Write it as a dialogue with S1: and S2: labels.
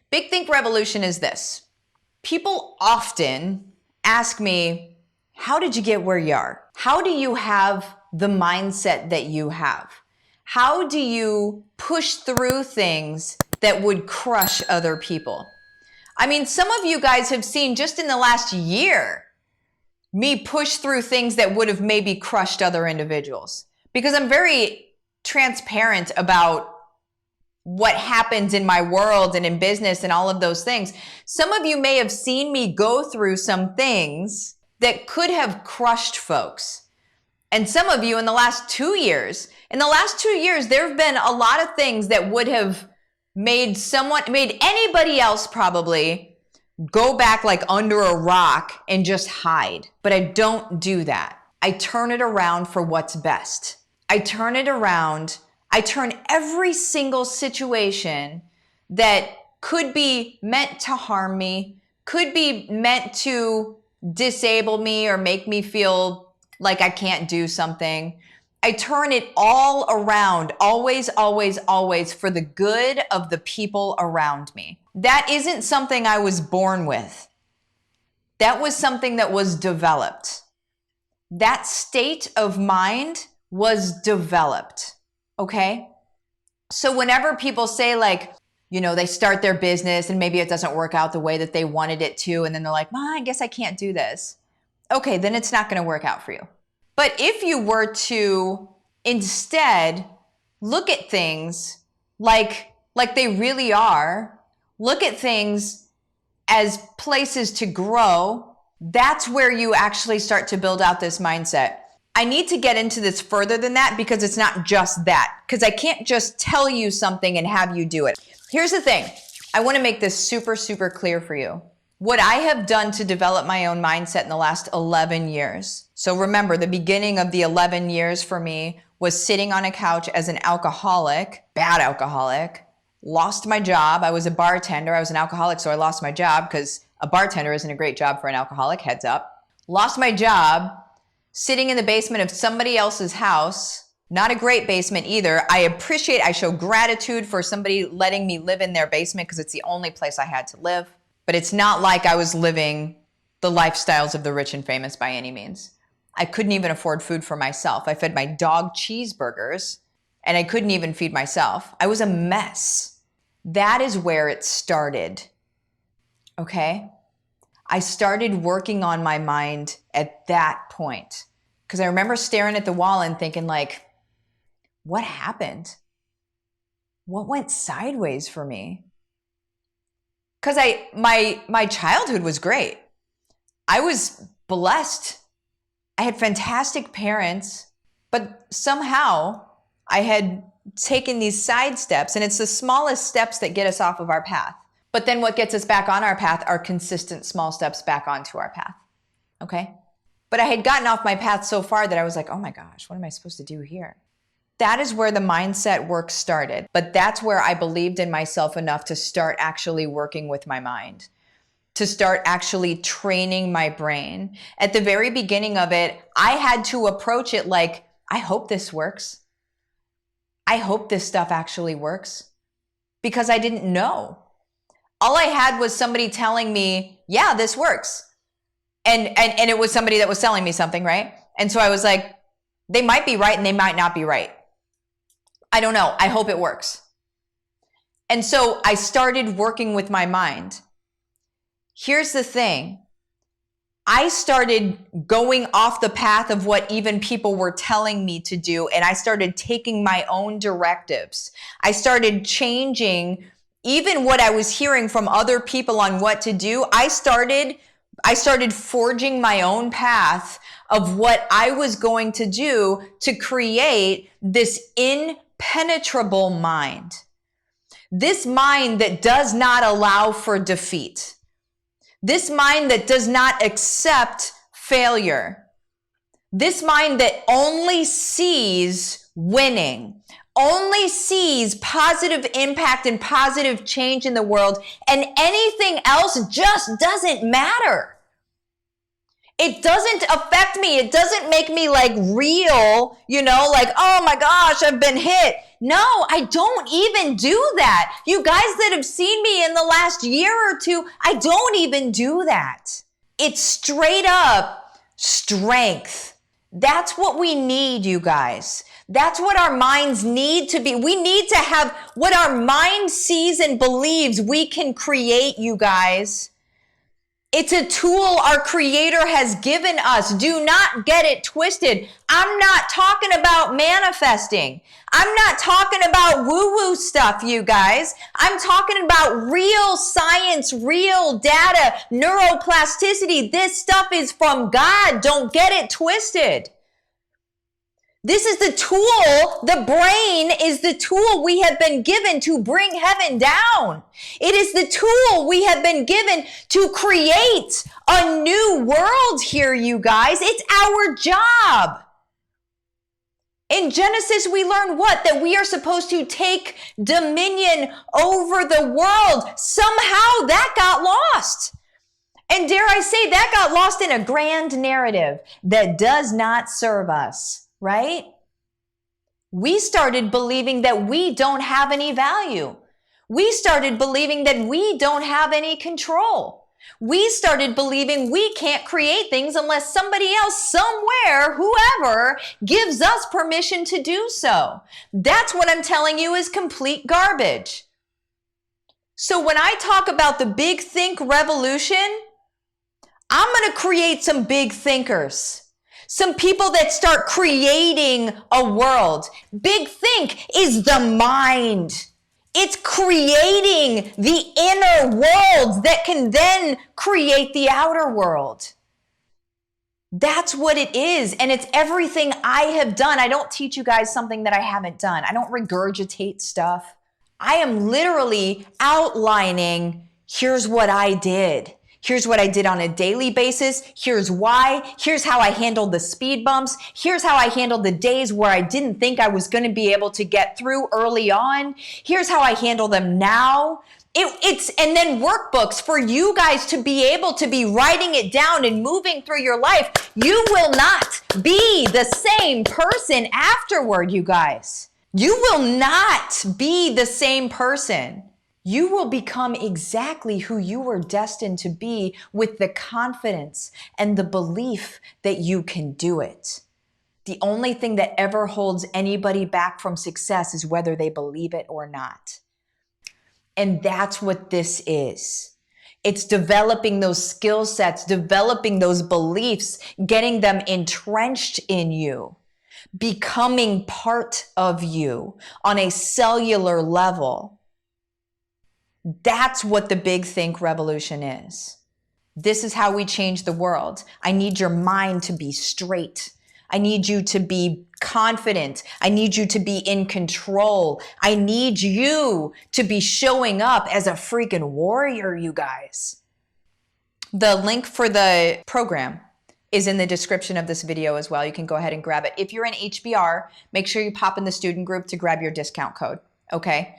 S1: Big Think Revolution is this. People often ask me, how did you get where you are? How do you have the mindset that you have? How do you push through things that would crush other people? I mean, some of you guys have seen just in the last year, me push through things that would have maybe crushed other individuals, because I'm very transparent about what happens in my world and in business and all of those things. Some of you may have seen me go through some things that could have crushed folks. And some of you in the last 2 years, there have been a lot of things that would have made anybody else probably go back like under a rock and just hide. But I don't do that. I turn it around for what's best. I turn it around. I turn every single situation that could be meant to harm me, could be meant to disable me or make me feel like I can't do something. I turn it all around, always, always, always for the good of the people around me. That isn't something I was born with. That was something that was developed. That state of mind was developed. Okay? So whenever people say like, you know, they start their business and maybe it doesn't work out the way that they wanted it to, and then they're like, I guess I can't do this. Okay, then it's not going to work out for you. But if you were to instead look at things like they really are, look at things as places to grow, that's where you actually start to build out this mindset. I need to get into this further than that because it's not just that, because I can't just tell you something and have you do it. Here's the thing. I want to make this super, super clear for you. What I have done to develop my own mindset in the last 11 years. So remember, the beginning of the 11 years for me was sitting on a couch as an alcoholic, bad alcoholic, lost my job. I was a bartender. I was an alcoholic, so I lost my job because a bartender isn't a great job for an alcoholic, heads up. Lost my job, sitting in the basement of somebody else's house. Not a great basement either. I show gratitude for somebody letting me live in their basement because it's the only place I had to live. But it's not like I was living the lifestyles of the rich and famous by any means. I couldn't even afford food for myself. I fed my dog cheeseburgers and I couldn't even feed myself. I was a mess. That is where it started. Okay? I started working on my mind at that point because I remember staring at the wall and thinking like, what happened? What went sideways for me? Because my childhood was great. I was blessed. I had fantastic parents, but somehow I had taken these side steps, and it's the smallest steps that get us off of our path. But then what gets us back on our path are consistent small steps back onto our path. Okay? But I had gotten off my path so far that I was like, oh my gosh, what am I supposed to do here? That is where the mindset work started. But that's where I believed in myself enough to start actually working with my mind, to start actually training my brain. At the very beginning of it, I had to approach it like, I hope this works. I hope this stuff actually works, because I didn't know. All I had was somebody telling me, yeah, this works. And it was somebody that was selling me something, right? And so I was like, they might be right and they might not be right. I don't know. I hope it works. And so I started working with my mind. Here's the thing. I started going off the path of what even people were telling me to do, and I started taking my own directives. I started changing even what I was hearing from other people on what to do. I started forging my own path of what I was going to do to create this impenetrable mind. This mind that does not allow for defeat. This mind that does not accept failure. This mind that only sees winning, only sees positive impact and positive change in the world, and anything else just doesn't matter. It doesn't affect me. It doesn't make me like real, like, oh my gosh, I've been hit. No, I don't even do that. You guys that have seen me in the last year or two, I don't even do that. It's straight up strength. That's what we need, you guys. That's what our minds need to be. We need to have what our mind sees and believes we can create, you guys. It's a tool our Creator has given us. Do not get it twisted. I'm not talking about manifesting. I'm not talking about woo-woo stuff, you guys. I'm talking about real science, real data, neuroplasticity. This stuff is from God. Don't get it twisted. This is the tool, the brain is the tool we have been given to bring heaven down. It is the tool we have been given to create a new world here, you guys. It's our job. In Genesis, we learn what? That we are supposed to take dominion over the world. Somehow that got lost. And dare I say, that got lost in a grand narrative that does not serve us. Right? We started believing that we don't have any value. We started believing that we don't have any control. We started believing we can't create things unless somebody else, somewhere, whoever, gives us permission to do so. That's what I'm telling you is complete garbage. So when I talk about the big think revolution, I'm going to create some big thinkers. Some people that start creating a world. Big think is the mind. It's creating the inner world that can then create the outer world. That's what it is. And it's everything I have done. I don't teach you guys something that I haven't done. I don't regurgitate stuff. I am literally outlining, here's what I did. Here's what I did on a daily basis. Here's why. Here's how I handled the speed bumps. Here's how I handled the days where I didn't think I was going to be able to get through early on. Here's how I handle them now. And then workbooks for you guys to be able to be writing it down and moving through your life. You will not be the same person afterward, you guys. You will not be the same person. You will become exactly who you were destined to be with the confidence and the belief that you can do it. The only thing that ever holds anybody back from success is whether they believe it or not. And that's what this is. It's developing those skill sets, developing those beliefs, getting them entrenched in you, becoming part of you on a cellular level. That's what the big think revolution is. This is how we change the world. I need your mind to be straight. I need you to be confident. I need you to be in control. I need you to be showing up as a freaking warrior, you guys. The link for the program is in the description of this video as well. You can go ahead and grab it. If you're in HBR, make sure you pop in the student group to grab your discount code, okay?